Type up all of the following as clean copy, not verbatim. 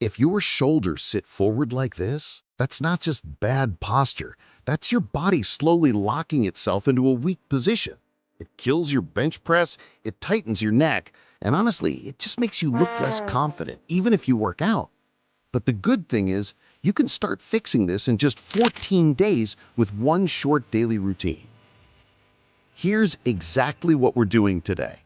If your shoulders sit forward like this, that's not just bad posture. That's your body slowly locking itself into a weak position. It kills your bench press, it tightens your neck, and honestly, it just makes you look less confident, even if you work out. But the good thing is, you can start fixing this in just 14 days with one short daily routine. Here's exactly what we're doing today.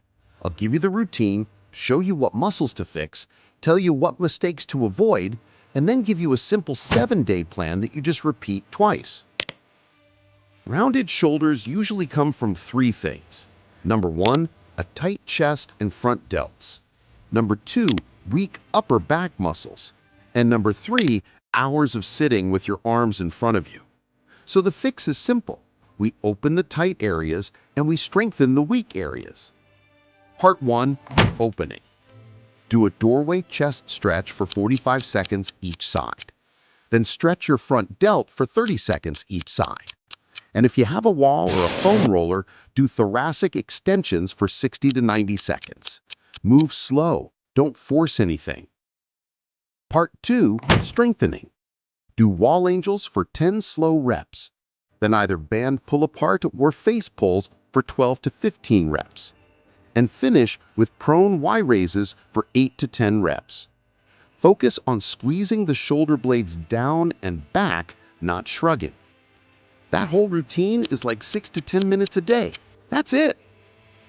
I'll give you the routine, show you what muscles to fix, tell you what mistakes to avoid, and then give you a simple 7-day plan that you just repeat twice. Rounded shoulders usually come from 3 things. Number 1, a tight chest and front delts. Number 2, weak upper back muscles. And number 3, hours of sitting with your arms in front of you. So the fix is simple. We open the tight areas and we strengthen the weak areas. Part 1, opening. Do a doorway chest stretch for 45 seconds each side. Then stretch your front delt for 30 seconds each side. And if you have a wall or a foam roller, do thoracic extensions for 60 to 90 seconds. Move slow, don't force anything. Part 2, strengthening. Do wall angels for 10 slow reps. Then either band pull apart or face pulls for 12 to 15 reps. And finish with prone Y raises for 8 to 10 reps. Focus on squeezing the shoulder blades down and back, not shrugging. That whole routine is like 6 to 10 minutes a day. That's it.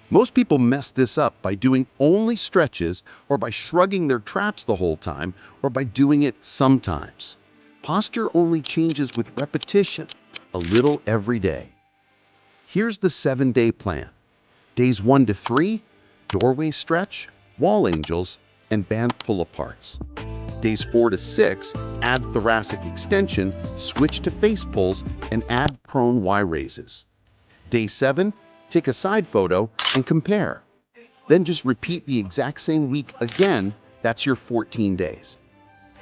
Most people mess this up by doing only stretches, or by shrugging their traps the whole time, or by doing it sometimes. Posture only changes with repetition, a little every day. Here's the 7-day plan. Days 1 to 3, doorway stretch, wall angels, and band pull-aparts. Days 4 to 6, add thoracic extension, switch to face pulls, and add prone Y raises. Day 7, take a side photo and compare. Then just repeat the exact same week again. That's your 14 days.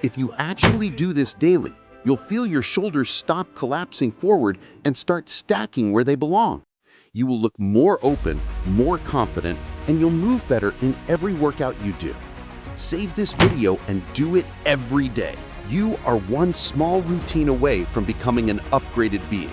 If you actually do this daily, you'll feel your shoulders stop collapsing forward and start stacking where they belong. You will look more open, more confident, and you'll move better in every workout you do. Save this video and do it every day. You are one small routine away from becoming an upgraded being.